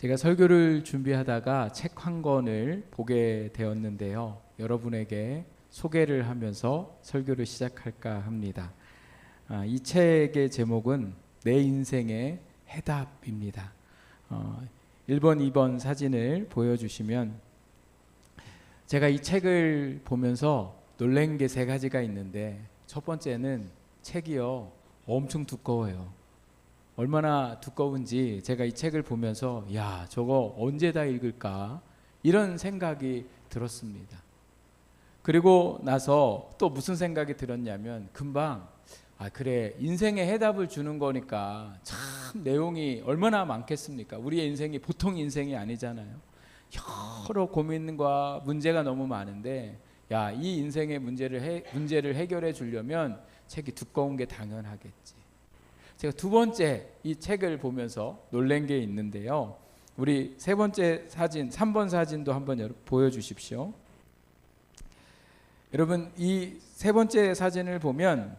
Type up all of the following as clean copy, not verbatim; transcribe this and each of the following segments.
제가 설교를 준비하다가 책 한 권을 보게 되었는데요. 여러분에게 소개를 하면서 설교를 시작할까 합니다. 이 책의 제목은 내 인생의 해답입니다. 1번, 2번 사진을 보여주시면 제가 이 책을 보면서 놀란 게 세 가지가 있는데, 첫 번째는 책이요 엄청 두꺼워요. 얼마나 두꺼운지 제가 이 책을 보면서 야, 저거 언제 다 읽을까 이런 생각이 들었습니다. 그리고 나서 또 무슨 생각이 들었냐면, 금방 그래, 인생의 해답을 주는 거니까 참 내용이 얼마나 많겠습니까? 우리의 인생이 보통 인생이 아니잖아요. 여러 고민과 문제가 너무 많은데, 야, 이 인생의 문제를 해결해 주려면 책이 두꺼운 게 당연하겠지. 제가 두 번째 이 책을 보면서 놀란 게 있는데요. 우리 세 번째 사진, 3번 사진도 한번 보여주십시오. 여러분, 이 세 번째 사진을 보면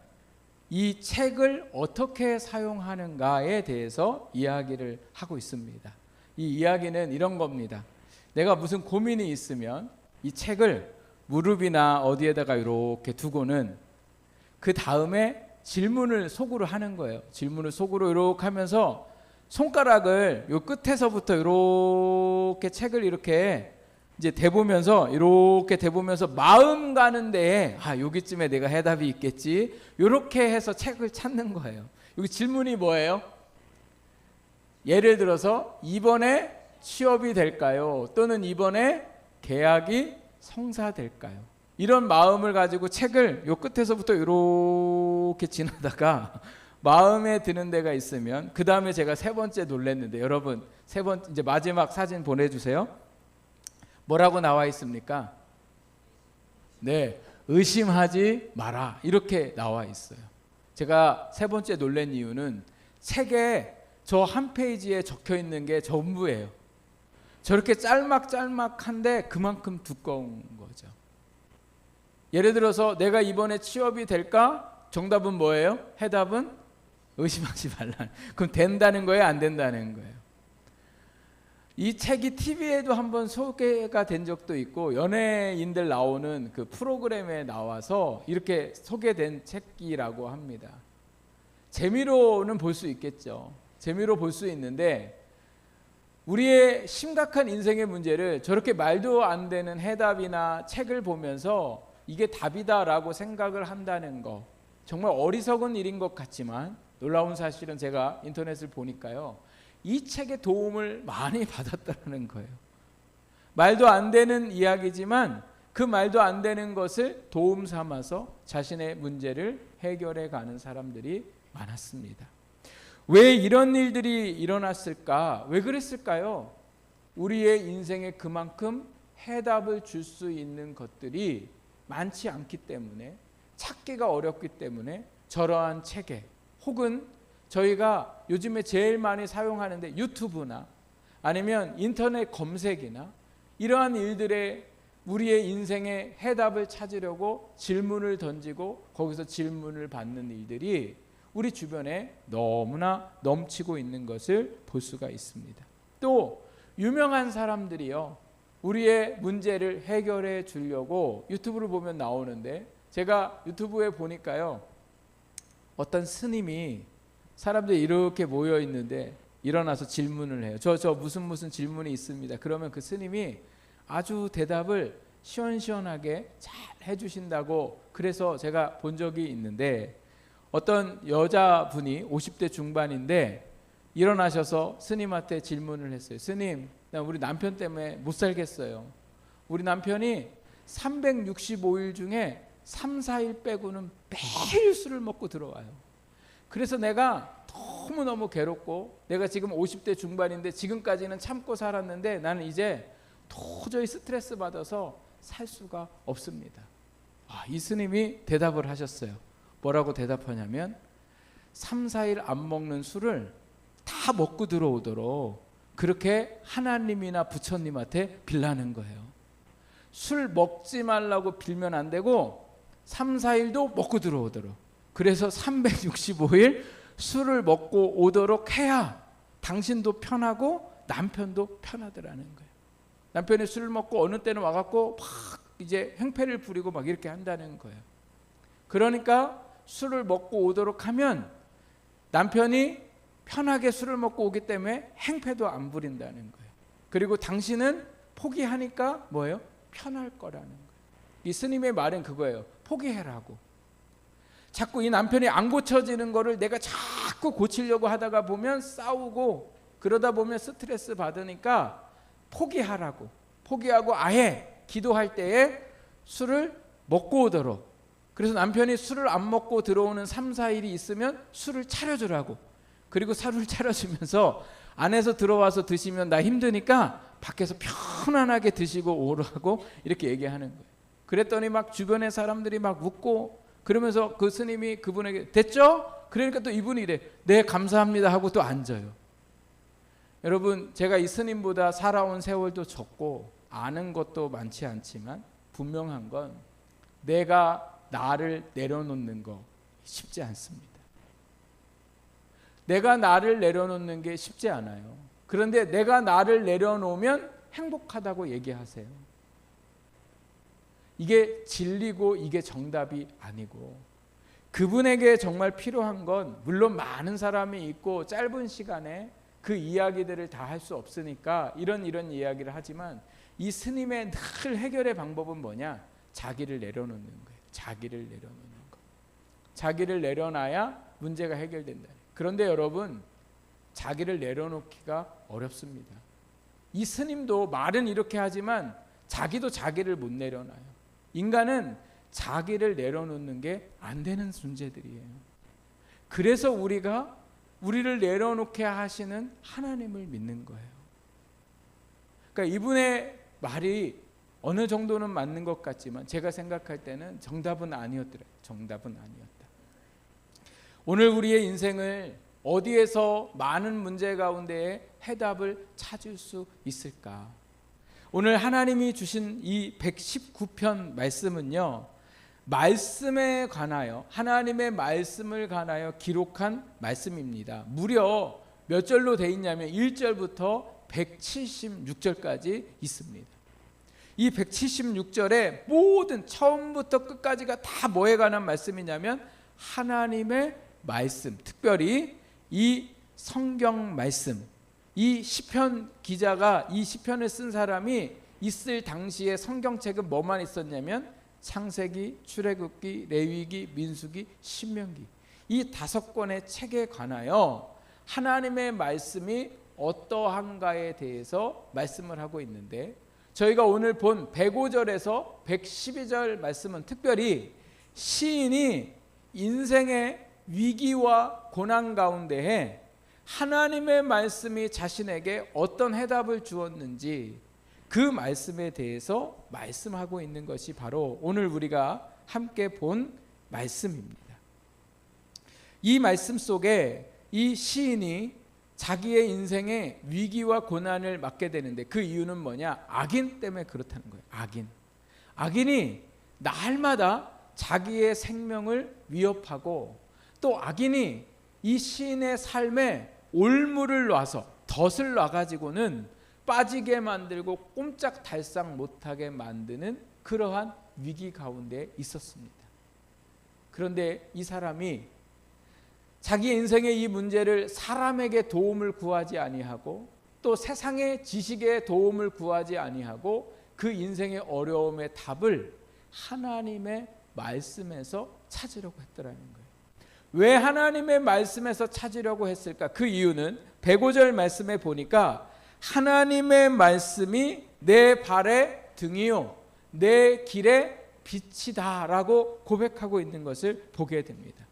이 책을 어떻게 사용하는가에 대해서 이야기를 하고 있습니다. 이 이야기는 이런 겁니다. 내가 무슨 고민이 있으면 이 책을 무릎이나 어디에다가 이렇게 두고는 그 다음에 질문을 속으로 하는 거예요. 질문을 속으로 이렇게 하면서 손가락을 요 끝에서부터 이렇게 책을 이렇게 이제 대보면서 이렇게 대보면서 마음 가는 데에 여기쯤에 내가 해답이 있겠지, 이렇게 해서 책을 찾는 거예요. 여기 질문이 뭐예요? 예를 들어서 이번에 취업이 될까요? 또는 이번에 계약이 성사될까요? 이런 마음을 가지고 책을 요 끝에서부터 이렇게 지나다가 마음에 드는 데가 있으면, 그 다음에 제가 세 번째 놀랐는데, 여러분 세 번째 이제 마지막 사진 보내주세요. 뭐라고 나와 있습니까? 네, 의심하지 마라, 이렇게 나와 있어요. 제가 세 번째 놀란 이유는 책에 저 한 페이지에 적혀 있는 게 전부예요. 저렇게 짤막짤막한데 그만큼 두꺼운 거죠. 예를 들어서 내가 이번에 취업이 될까? 정답은 뭐예요? 해답은 의심하지 말라. 그럼 된다는 거예요? 안 된다는 거예요? 이 책이 TV에도 한번 소개가 된 적도 있고, 연예인들 나오는 그 프로그램에 나와서 이렇게 소개된 책이라고 합니다. 재미로는 볼 수 있겠죠. 재미로 볼 수 있는데, 우리의 심각한 인생의 문제를 저렇게 말도 안 되는 해답이나 책을 보면서 이게 답이다라고 생각을 한다는 거, 정말 어리석은 일인 것 같지만 놀라운 사실은 제가 인터넷을 보니까요, 이 책의 도움을 많이 받았다는 거예요. 말도 안 되는 이야기지만 그 말도 안 되는 것을 도움 삼아서 자신의 문제를 해결해 가는 사람들이 많았습니다. 왜 이런 일들이 일어났을까? 왜 그랬을까요? 우리의 인생에 그만큼 해답을 줄 수 있는 것들이 많지 않기 때문에, 찾기가 어렵기 때문에 저러한 책에, 혹은 저희가 요즘에 제일 많이 사용하는데 유튜브나 아니면 인터넷 검색이나 이러한 일들에 우리의 인생의 해답을 찾으려고 질문을 던지고 거기서 질문을 받는 일들이 우리 주변에 너무나 넘치고 있는 것을 볼 수가 있습니다. 또 유명한 사람들이요, 우리의 문제를 해결해 주려고 유튜브를 보면 나오는데, 제가 유튜브에 보니까요, 어떤 스님이 사람들이 이렇게 모여 있는데 일어나서 질문을 해요. 저 무슨 질문이 있습니다. 그러면 그 스님이 아주 대답을 시원시원하게 잘 해주신다고, 그래서 제가 본 적이 있는데, 어떤 여자분이 50대 중반인데 일어나셔서 스님한테 질문을 했어요. 스님, 나 우리 남편 때문에 못 살겠어요. 우리 남편이 365일 중에 3, 4일 빼고는 매일 술을 먹고 들어와요. 그래서 내가 너무너무 괴롭고, 내가 지금 50대 중반인데 지금까지는 참고 살았는데 나는 이제 도저히 스트레스 받아서 살 수가 없습니다. 이 스님이 대답을 하셨어요. 뭐라고 대답하냐면, 3, 4일 안 먹는 술을 다 먹고 들어오도록 그렇게 하나님이나 부처님한테 빌라는 거예요. 술 먹지 말라고 빌면 안 되고 3, 4일도 먹고 들어오도록, 그래서 365일 술을 먹고 오도록 해야 당신도 편하고 남편도 편하더라는 거예요. 남편이 술을 먹고 어느 때는 와갖고 막 이제 행패를 부리고 막 이렇게 한다는 거예요. 그러니까 술을 먹고 오도록 하면 남편이 편하게 술을 먹고 오기 때문에 행패도 안 부린다는 거예요. 그리고 당신은 포기하니까 뭐예요? 편할 거라는 거예요. 이 스님의 말은 그거예요. 포기해라고. 자꾸 이 남편이 안 고쳐지는 거를 내가 자꾸 고치려고 하다가 보면 싸우고, 그러다 보면 스트레스 받으니까 포기하라고. 포기하고 아예 기도할 때에 술을 먹고 오도록. 그래서 남편이 술을 안 먹고 들어오는 3, 4일이 있으면 술을 차려주라고. 그리고 술을 차려주면서 안에서 들어와서 드시면 나 힘드니까 밖에서 편안하게 드시고 오라고 이렇게 얘기하는 거예요. 그랬더니 막 주변의 사람들이 막 웃고, 그러면서 그 스님이 그분에게 됐죠? 그러니까 또 이분이 이래, 네 감사합니다 하고 또 앉아요. 여러분, 제가 이 스님보다 살아온 세월도 적고 아는 것도 많지 않지만 분명한 건 내가 나를 내려놓는 거 쉽지 않습니다. 내가 나를 내려놓는 게 쉽지 않아요. 그런데 내가 나를 내려놓으면 행복하다고 얘기하세요. 이게 진리고 이게 정답이 아니고, 그분에게 정말 필요한 건 물론 많은 사람이 있고 짧은 시간에 그 이야기들을 다 할 수 없으니까 이런 이야기를 하지만, 이 스님의 늘 해결의 방법은 뭐냐? 자기를 내려놓는 거예요. 자기를 내려놓는 거. 자기를 내려놔야 문제가 해결된다. 그런데 여러분, 자기를 내려놓기가 어렵습니다. 이 스님도 말은 이렇게 하지만 자기도 자기를 못 내려놔요. 인간은 자기를 내려놓는 게 안 되는 존재들이에요. 그래서 우리가 우리를 내려놓게 하시는 하나님을 믿는 거예요. 그러니까 이분의 말이 어느 정도는 맞는 것 같지만 제가 생각할 때는 정답은 아니었더래요. 정답은 아니었다. 오늘 우리의 인생을 어디에서 많은 문제 가운데 해답을 찾을 수 있을까? 오늘 하나님이 주신 이 119편 말씀은요, 말씀에 관하여, 하나님의 말씀을 관하여 기록한 말씀입니다. 무려 몇 절로 돼 있냐면 1절부터 176절까지 있습니다. 이 176절에 모든 처음부터 끝까지가 다 뭐에 관한 말씀이냐면 하나님의 말씀, 특별히 이 성경 말씀, 이 시편 기자가 이 시편을 쓴 사람이 있을 당시에 성경책은 뭐만 있었냐면 창세기, 출애굽기, 레위기, 민수기, 신명기, 이 5권의 책에 관하여 하나님의 말씀이 어떠한가에 대해서 말씀을 하고 있는데, 저희가 오늘 본 105절에서 112절 말씀은 특별히 시인이 인생의 위기와 고난 가운데에 하나님의 말씀이 자신에게 어떤 해답을 주었는지 그 말씀에 대해서 말씀하고 있는 것이 바로 오늘 우리가 함께 본 말씀입니다. 이 말씀 속에 이 시인이 자기의 인생의 위기와 고난을 맞게 되는데 그 이유는 뭐냐? 악인 때문에 그렇다는 거예요. 악인이 날마다 자기의 생명을 위협하고, 또 악인이 이 시인의 삶에 올무를 놔서 덫을 놔가지고는 빠지게 만들고 꼼짝달싹 못하게 만드는 그러한 위기 가운데 있었습니다. 그런데 이 사람이 자기 인생의 이 문제를 사람에게 도움을 구하지 아니하고 또 세상의 지식에 도움을 구하지 아니하고 그 인생의 어려움의 답을 하나님의 말씀에서 찾으려고 했더라는 거예요. 왜 하나님의 말씀에서 찾으려고 했을까? 그 이유는 105절 말씀에 보니까 하나님의 말씀이 내 발의 등이요 내 길의 빛이다 라고 고백하고 있는 것을 보게 됩니다.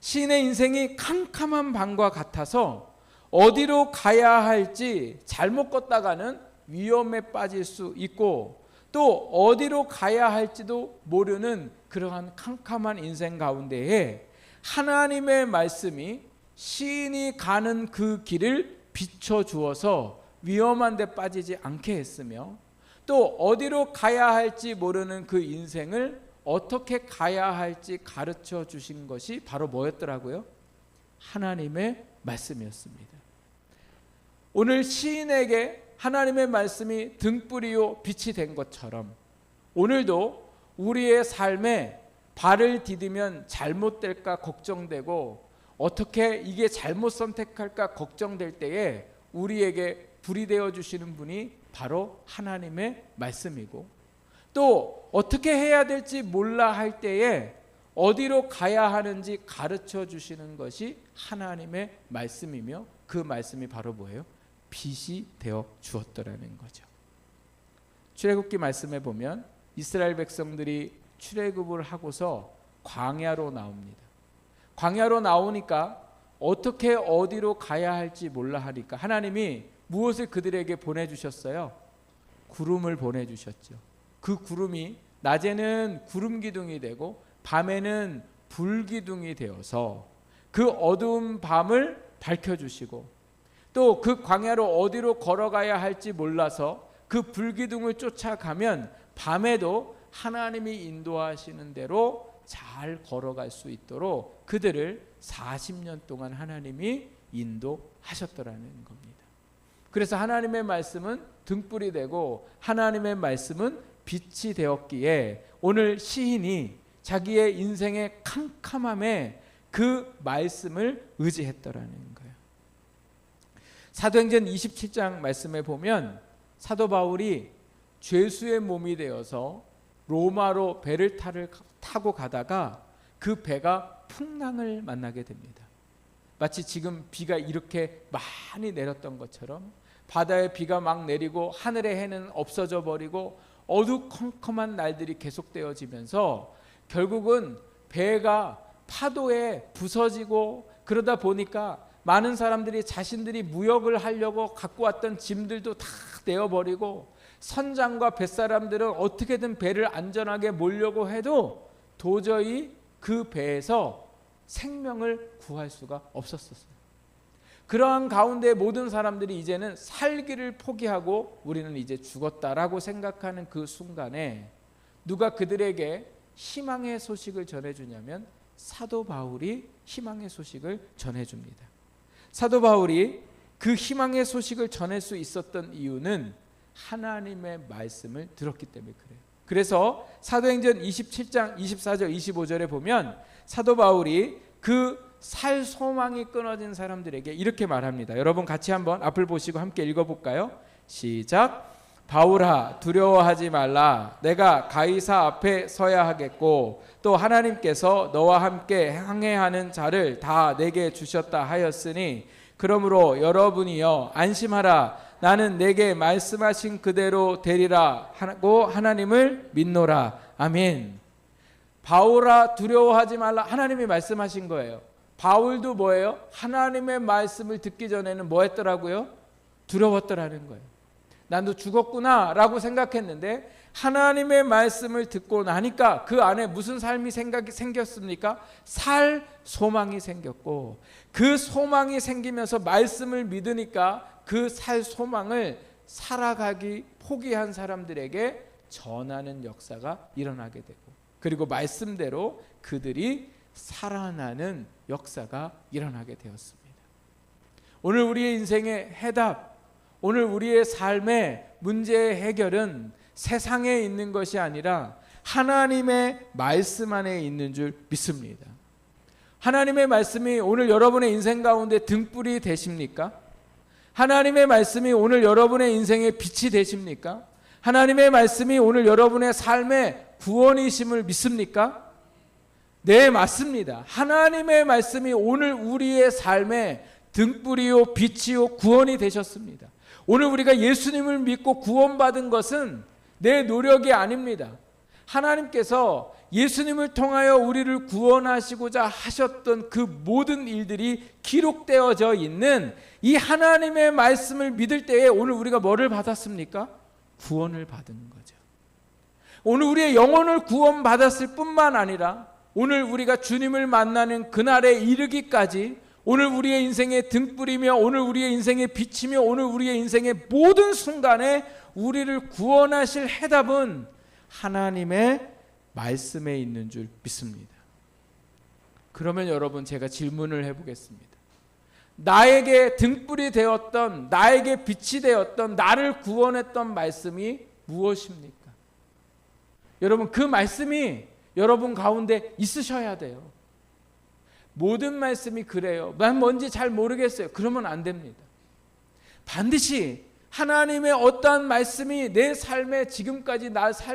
시인의 인생이 캄캄한 밤과 같아서 어디로 가야 할지 잘못 걷다가는 위험에 빠질 수 있고, 또 어디로 가야 할지도 모르는 그러한 캄캄한 인생 가운데에 하나님의 말씀이 시인이 가는 그 길을 비춰주어서 위험한 데 빠지지 않게 했으며, 또 어디로 가야 할지 모르는 그 인생을 어떻게 가야 할지 가르쳐 주신 것이 바로 뭐였더라고요? 하나님의 말씀이었습니다. 오늘 시인에게 하나님의 말씀이 등불이요 빛이 된 것처럼 오늘도 우리의 삶에 발을 디디면 잘못될까 걱정되고 어떻게 이게 잘못 선택할까 걱정될 때에 우리에게 불이 되어 주시는 분이 바로 하나님의 말씀이고, 또 어떻게 해야 될지 몰라 할 때에 어디로 가야 하는지 가르쳐 주시는 것이 하나님의 말씀이며, 그 말씀이 바로 뭐예요? 빛이 되어 주었더라는 거죠. 출애굽기 말씀에 보면 이스라엘 백성들이 출애굽을 하고서 광야로 나옵니다. 광야로 나오니까 어떻게 어디로 가야 할지 몰라 하니까 하나님이 무엇을 그들에게 보내주셨어요? 구름을 보내주셨죠. 그 구름이 낮에는 구름 기둥이 되고 밤에는 불 기둥이 되어서 그 어두운 밤을 밝혀주시고, 또 그 광야로 어디로 걸어가야 할지 몰라서 그 불기둥을 쫓아가면 밤에도 하나님이 인도하시는 대로 잘 걸어갈 수 있도록 그들을 40년 동안 하나님이 인도하셨더라는 겁니다. 그래서 하나님의 말씀은 등불이 되고 하나님의 말씀은 빛이 되었기에 오늘 시인이 자기의 인생의 캄캄함에 그 말씀을 의지했더라는 거예요. 사도행전 27장 말씀에 보면 사도 바울이 죄수의 몸이 되어서 로마로 배를 타고 가다가 그 배가 풍랑을 만나게 됩니다. 마치 지금 비가 이렇게 많이 내렸던 것처럼 바다에 비가 막 내리고 하늘의 해는 없어져 버리고 어두컴컴한 날들이 계속되어지면서 결국은 배가 파도에 부서지고, 그러다 보니까 많은 사람들이 자신들이 무역을 하려고 갖고 왔던 짐들도 다 내어버리고, 선장과 뱃사람들은 어떻게든 배를 안전하게 몰려고 해도 도저히 그 배에서 생명을 구할 수가 없었어요. 그러한 가운데 모든 사람들이 이제는 살기를 포기하고 우리는 이제 죽었다라고 생각하는 그 순간에 누가 그들에게 희망의 소식을 전해주냐면 사도 바울이 희망의 소식을 전해줍니다. 사도 바울이 그 희망의 소식을 전할 수 있었던 이유는 하나님의 말씀을 들었기 때문에 그래요. 그래서 사도행전 27장 24절 25절에 보면 사도 바울이 그 살 소망이 끊어진 사람들에게 이렇게 말합니다. 여러분 같이 한번 앞을 보시고 함께 읽어볼까요? 시작. 바울아, 두려워하지 말라. 내가 가이사 앞에 서야 하겠고 또 하나님께서 너와 함께 항해하는 자를 다 내게 주셨다 하였으니 그러므로 여러분이여 안심하라. 나는 내게 말씀하신 그대로 되리라 하고 하나님을 믿노라. 아멘. 바울아, 두려워하지 말라. 하나님이 말씀하신 거예요. 바울도 뭐예요? 하나님의 말씀을 듣기 전에는 뭐 했더라고요? 두려웠더라는 거예요. 나도 죽었구나 라고 생각했는데 하나님의 말씀을 듣고 나니까 그 안에 무슨 삶이 생겼습니까? 살 소망이 생겼고, 그 소망이 생기면서 말씀을 믿으니까 그 살 소망을 살아가기 포기한 사람들에게 전하는 역사가 일어나게 되고, 그리고 말씀대로 그들이 살아나는 역사가 일어나게 되었습니다. 오늘 우리의 인생의 해답, 오늘 우리의 삶의 문제의 해결은 세상에 있는 것이 아니라 하나님의 말씀 안에 있는 줄 믿습니다. 하나님의 말씀이 오늘 여러분의 인생 가운데 등불이 되십니까? 하나님의 말씀이 오늘 여러분의 인생의 빛이 되십니까? 하나님의 말씀이 오늘 여러분의 삶의 구원이심을 믿습니까? 네, 맞습니다. 하나님의 말씀이 오늘 우리의 삶의 등불이요 빛이요 구원이 되셨습니다. 오늘 우리가 예수님을 믿고 구원받은 것은 내 노력이 아닙니다. 하나님께서 예수님을 통하여 우리를 구원하시고자 하셨던 그 모든 일들이 기록되어져 있는 이 하나님의 말씀을 믿을 때에 오늘 우리가 뭐를 받았습니까? 구원을 받은 거죠. 오늘 우리의 영혼을 구원받았을 뿐만 아니라 오늘 우리가 주님을 만나는 그날에 이르기까지 오늘 우리의 인생의 등불이며 오늘 우리의 인생의 빛이며 오늘 우리의 인생의 모든 순간에 우리를 구원하실 해답은 하나님의 말씀에 있는 줄 믿습니다. 그러면 여러분 제가 질문을 해보겠습니다. 나에게 등불이 되었던, 나에게 빛이 되었던, 나를 구원했던 말씀이 무엇입니까? 여러분, 그 말씀이 여러분 가운데 있으셔야 돼요. 모든 말씀이 그래요. 난 뭔지 잘 모르겠어요. 그러면 안 됩니다. 반드시 하나님의 어떠한 말씀이 내 삶에 지금까지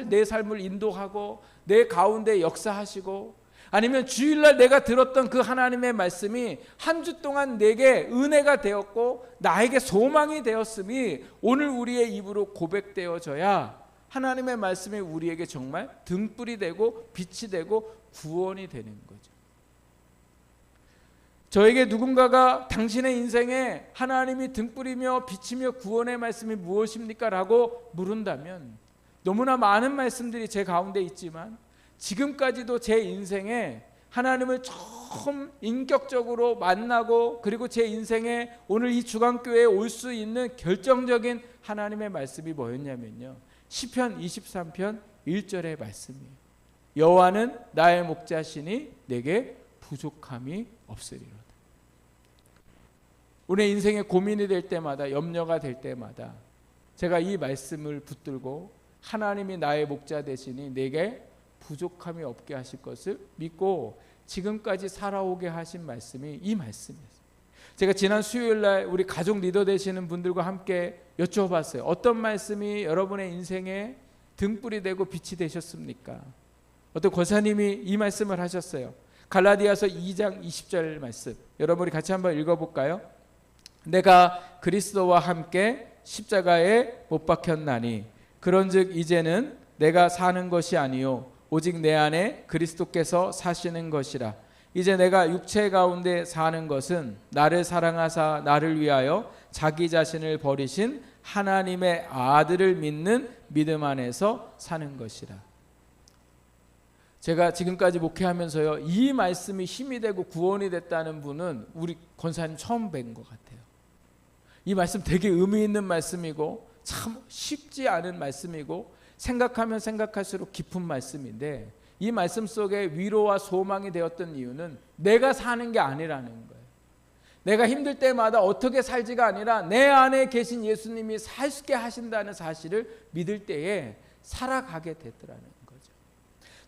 내 삶을 인도하고 내 가운데 역사하시고, 아니면 주일날 내가 들었던 그 하나님의 말씀이 한 주 동안 내게 은혜가 되었고 나에게 소망이 되었음이 오늘 우리의 입으로 고백되어져야 하나님의 말씀이 우리에게 정말 등불이 되고 빛이 되고 구원이 되는 거죠. 저에게 누군가가 당신의 인생에 하나님이 등불이며 빛이며 구원의 말씀이 무엇입니까? 라고 물은다면, 너무나 많은 말씀들이 제 가운데 있지만 지금까지도 제 인생에 하나님을 처음 인격적으로 만나고, 그리고 제 인생에 오늘 이 주간교회에 올 수 있는 결정적인 하나님의 말씀이 뭐였냐면요, 시편 23편 1절의 말씀이에요. 여호와는 나의 목자시니 내게 부족함이 없으리로다. 우리 인생에 고민이 될 때마다, 염려가 될 때마다 제가 이 말씀을 붙들고 하나님이 나의 목자 되시니 내게 부족함이 없게 하실 것을 믿고 지금까지 살아오게 하신 말씀이 이 말씀이었어요. 제가 지난 수요일날 우리 가족 리더 되시는 분들과 함께 여쭤봤어요. 어떤 말씀이 여러분의 인생에 등불이 되고 빛이 되셨습니까? 어떤 권사님이 이 말씀을 하셨어요. 갈라디아서 2장 20절 말씀, 여러분이 같이 한번 읽어볼까요? 내가 그리스도와 함께 십자가에 못 박혔나니 그런즉 이제는 내가 사는 것이 아니요 오직 내 안에 그리스도께서 사시는 것이라. 이제 내가 육체 가운데 사는 것은 나를 사랑하사 나를 위하여 자기 자신을 버리신 하나님의 아들을 믿는 믿음 안에서 사는 것이라. 제가 지금까지 목회하면서요, 이 말씀이 힘이 되고 구원이 됐다는 분은 우리 권사님 처음 뵌 것 같아요. 이 말씀 되게 의미 있는 말씀이고 참 쉽지 않은 말씀이고 생각하면 생각할수록 깊은 말씀인데, 이 말씀 속에 위로와 소망이 되었던 이유는 내가 사는 게 아니라는 거예요. 내가 힘들 때마다 어떻게 살지가 아니라 내 안에 계신 예수님이 살게 하신다는 사실을 믿을 때에 살아가게 되더라는 거죠.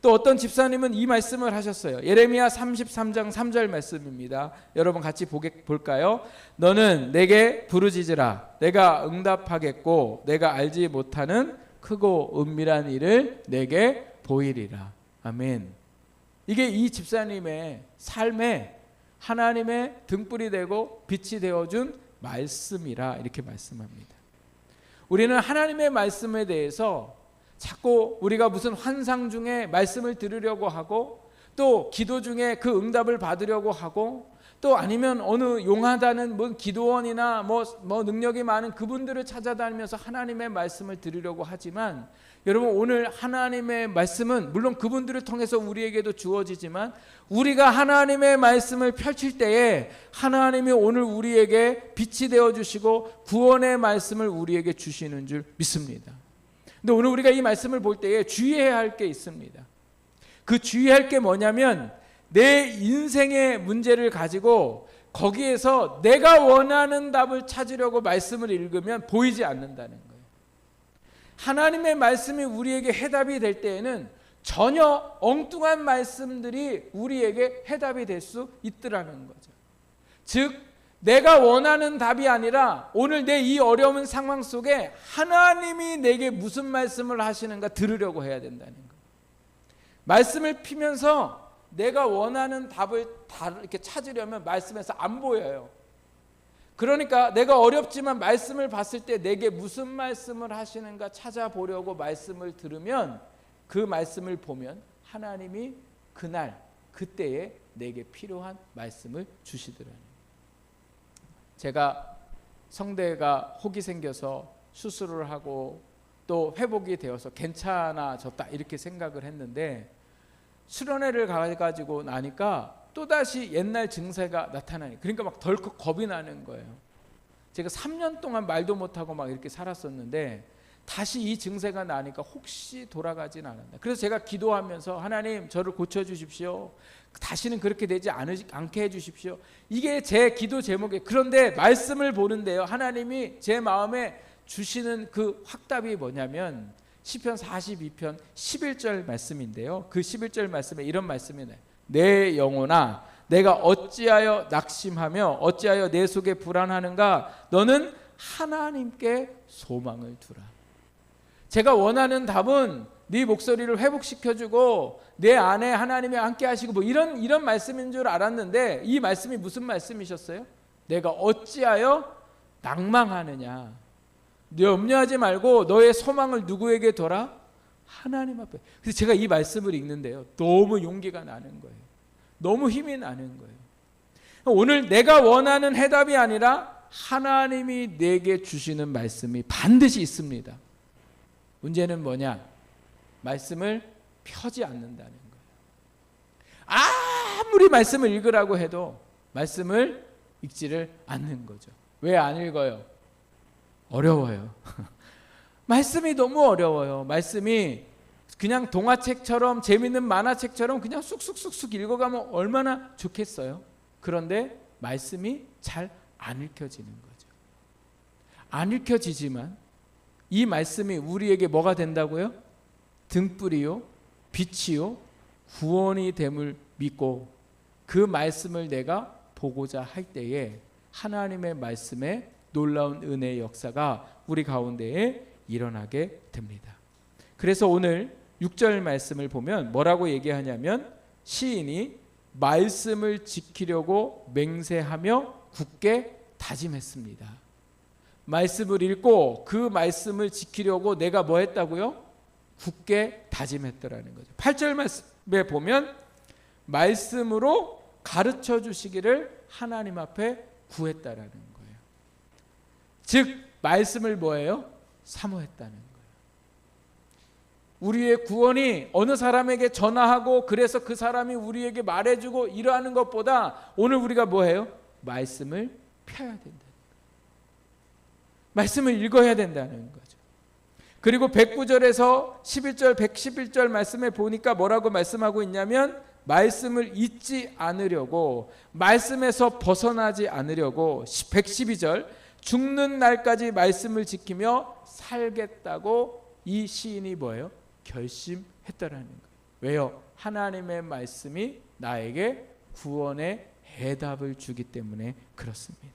또 어떤 집사님은 이 말씀을 하셨어요. 예레미야 33장 3절 말씀입니다. 여러분 같이 볼까요? 너는 내게 부르짖으라. 내가 응답하겠고 내가 알지 못하는 크고 은밀한 일을 내게 보이리라. 아멘. 이게 이 집사님의 삶에 하나님의 등불이 되고 빛이 되어준 말씀이라 이렇게 말씀합니다. 우리는 하나님의 말씀에 대해서 자꾸 우리가 무슨 환상 중에 말씀을 들으려고 하고, 또 기도 중에 그 응답을 받으려고 하고, 또 아니면 어느 용하다는 뭐 기도원이나 뭐 능력이 많은 그분들을 찾아다니면서 하나님의 말씀을 들으려고 하지만, 여러분 오늘 하나님의 말씀은 물론 그분들을 통해서 우리에게도 주어지지만, 우리가 하나님의 말씀을 펼칠 때에 하나님이 오늘 우리에게 빛이 되어주시고 구원의 말씀을 우리에게 주시는 줄 믿습니다. 근데 오늘 우리가 이 말씀을 볼 때에 주의해야 할 게 있습니다. 그 주의할 게 뭐냐면, 내 인생의 문제를 가지고 거기에서 내가 원하는 답을 찾으려고 말씀을 읽으면 보이지 않는다는 거예요. 하나님의 말씀이 우리에게 해답이 될 때에는 전혀 엉뚱한 말씀들이 우리에게 해답이 될 수 있더라는 거죠. 즉 내가 원하는 답이 아니라 오늘 내 이 어려운 상황 속에 하나님이 내게 무슨 말씀을 하시는가 들으려고 해야 된다는 거예요. 말씀을 피면서 내가 원하는 답을 다 이렇게 찾으려면 말씀에서 안 보여요. 그러니까 내가 어렵지만 말씀을 봤을 때 내게 무슨 말씀을 하시는가 찾아보려고 말씀을 들으면, 그 말씀을 보면 하나님이 그날 그때에 내게 필요한 말씀을 주시더라고요. 제가 성대가 혹이 생겨서 수술을 하고 또 회복이 되어서 괜찮아졌다 이렇게 생각을 했는데, 수련회를 가가지고 나니까 또다시 옛날 증세가 나타나니, 그러니까 막 덜컥 겁이 나는 거예요. 제가 3년 동안 말도 못하고 막 이렇게 살았었는데 다시 이 증세가 나니까 혹시 돌아가진 않았나. 그래서 제가 기도하면서 하나님 저를 고쳐주십시오. 다시는 그렇게 되지 않게 해주십시오. 이게 제 기도 제목이에요. 그런데 말씀을 보는데요, 하나님이 제 마음에 주시는 그 확답이 뭐냐면 시편 42편 11절 말씀인데요. 그 11절 말씀에 이런 말씀이 나요. 내 영혼아 내가 어찌하여 낙심하며 어찌하여 내 속에 불안하는가. 너는 하나님께 소망을 두라. 제가 원하는 답은 네 목소리를 회복시켜주고 내 안에 하나님이 함께 하시고 뭐 이런 말씀인 줄 알았는데 이 말씀이 무슨 말씀이셨어요? 내가 어찌하여 낭망하느냐. 너 염려하지 말고 너의 소망을 누구에게 둬라? 하나님 앞에. 그래서 제가 이 말씀을 읽는데요, 너무 용기가 나는 거예요. 너무 힘이 나는 거예요. 오늘 내가 원하는 해답이 아니라 하나님이 내게 주시는 말씀이 반드시 있습니다. 문제는 뭐냐? 말씀을 펴지 않는다는 거예요. 아무리 말씀을 읽으라고 해도 말씀을 읽지를 않는 거죠. 왜 안 읽어요? 어려워요. 말씀이 너무 어려워요. 말씀이 그냥 동화책처럼 재밌는 만화책처럼 그냥 쑥쑥쑥쑥 읽어가면 얼마나 좋겠어요. 그런데 말씀이 잘 안 읽혀지는 거죠. 안 읽혀지지만 이 말씀이 우리에게 뭐가 된다고요? 등불이요, 빛이요, 구원이 됨을 믿고 그 말씀을 내가 보고자 할 때에 하나님의 말씀에 놀라운 은혜의 역사가 우리 가운데에 일어나게 됩니다. 그래서 오늘 6절 말씀을 보면 뭐라고 얘기하냐면 시인이 말씀을 지키려고 맹세하며 굳게 다짐했습니다. 말씀을 읽고 그 말씀을 지키려고 내가 뭐 했다고요? 굳게 다짐했더라는 거죠. 8절 말씀에 보면 말씀으로 가르쳐 주시기를 하나님 앞에 구했다라는 거예요. 즉 말씀을 뭐예요? 사모했다는 거예요. 우리의 구원이 어느 사람에게 전화하고 그래서 그 사람이 우리에게 말해주고 이러하는 것보다 오늘 우리가 뭐해요? 말씀을 펴야 된다는 거예요. 말씀을 읽어야 된다는 거죠. 그리고 109절에서 11절 111절 말씀에 보니까 뭐라고 말씀하고 있냐면 말씀을 잊지 않으려고, 말씀에서 벗어나지 않으려고 112절 죽는 날까지 말씀을 지키며 살겠다고 이 시인이 뭐예요? 결심했다라는 거예요. 왜요? 하나님의 말씀이 나에게 구원의 해답을 주기 때문에 그렇습니다.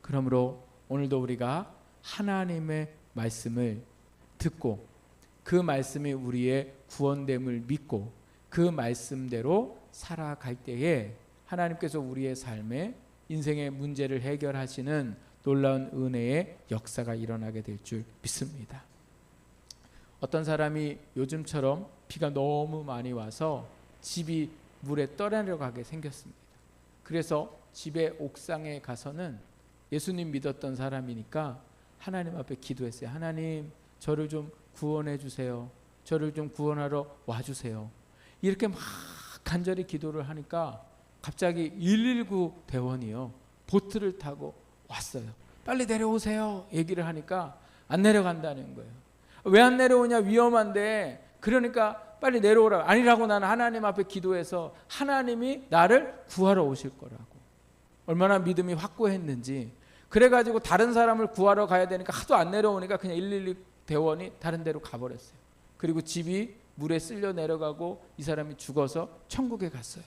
그러므로 오늘도 우리가 하나님의 말씀을 듣고 그 말씀이 우리의 구원됨을 믿고 그 말씀대로 살아갈 때에 하나님께서 우리의 삶에 인생의 문제를 해결하시는 놀라운 은혜의 역사가 일어나게 될 줄 믿습니다. 어떤 사람이 요즘처럼 비가 너무 많이 와서 집이 물에 떠내려가게 생겼습니다. 그래서 집의 옥상에 가서는 예수님 믿었던 사람이니까 하나님 앞에 기도했어요. 하나님, 저를 좀 구원해 주세요. 저를 좀 구원하러 와주세요. 이렇게 막 간절히 기도를 하니까 갑자기 119 대원이요, 보트를 타고 왔어요. 빨리 내려오세요 얘기를 하니까 안 내려간다는 거예요. 왜 안 내려오냐? 위험한데. 그러니까 빨리 내려오라. 아니라고 나는 하나님 앞에 기도해서 하나님이 나를 구하러 오실 거라고. 얼마나 믿음이 확고했는지. 그래가지고 다른 사람을 구하러 가야 되니까 하도 안 내려오니까 그냥 112 대원이 다른 데로 가버렸어요. 그리고 집이 물에 쓸려 내려가고 이 사람이 죽어서 천국에 갔어요.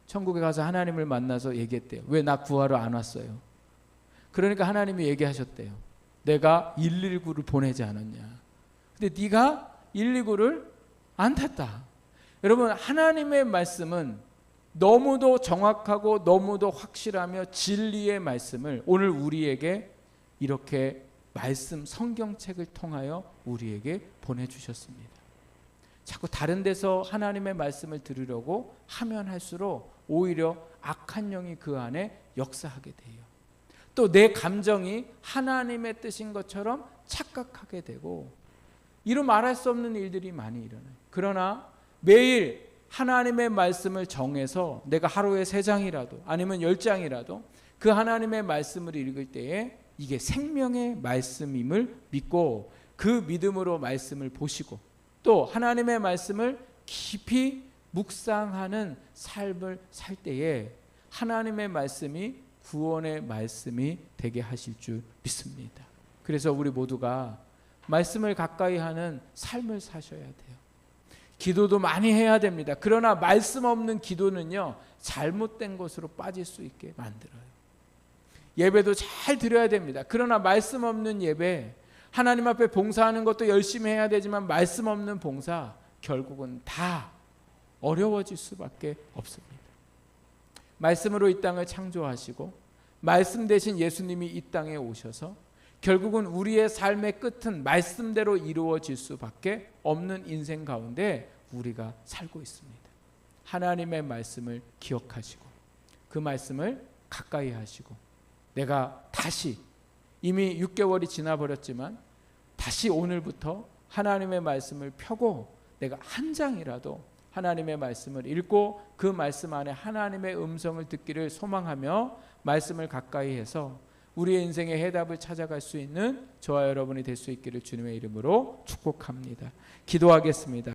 천국에 가서 하나님을 만나서 얘기했대요. 왜 나 구하러 안 왔어요? 그러니까 하나님이 얘기하셨대요. 내가 119를 보내지 않았냐. 근데 네가 119를 안 탔다. 여러분, 하나님의 말씀은 너무도 정확하고 너무도 확실하며 진리의 말씀을 오늘 우리에게 이렇게 말씀 성경책을 통하여 우리에게 보내주셨습니다. 자꾸 다른 데서 하나님의 말씀을 들으려고 하면 할수록 오히려 악한 영이 그 안에 역사하게 돼요. 또 내 감정이 하나님의 뜻인 것처럼 착각하게 되고 이루 말할 수 없는 일들이 많이 일어나요. 그러나 매일 하나님의 말씀을 정해서 내가 하루에 3장이라도 아니면 10장이라도 그 하나님의 말씀을 읽을 때에 이게 생명의 말씀임을 믿고 그 믿음으로 말씀을 보시고 또 하나님의 말씀을 깊이 묵상하는 삶을 살 때에 하나님의 말씀이 구원의 말씀이 되게 하실 줄 믿습니다. 그래서 우리 모두가 말씀을 가까이 하는 삶을 사셔야 돼요. 기도도 많이 해야 됩니다. 그러나 말씀 없는 기도는요, 잘못된 것으로 빠질 수 있게 만들어요. 예배도 잘 드려야 됩니다. 그러나 말씀 없는 예배, 하나님 앞에 봉사하는 것도 열심히 해야 되지만 말씀 없는 봉사 결국은 다 어려워질 수밖에 없습니다. 말씀으로 이 땅을 창조하시고 말씀 대신 예수님이 이 땅에 오셔서 결국은 우리의 삶의 끝은 말씀대로 이루어질 수밖에 없는 인생 가운데 우리가 살고 있습니다. 하나님의 말씀을 기억하시고 그 말씀을 가까이 하시고 내가 다시 이미 6개월이 지나버렸지만 다시 오늘부터 하나님의 말씀을 펴고 내가 한 장이라도 하나님의 말씀을 읽고 그 말씀 안에 하나님의 음성을 듣기를 소망하며 말씀을 가까이 해서 우리의 인생의 해답을 찾아갈 수 있는 저와 여러분이 될 수 있기를 주님의 이름으로 축복합니다. 기도하겠습니다.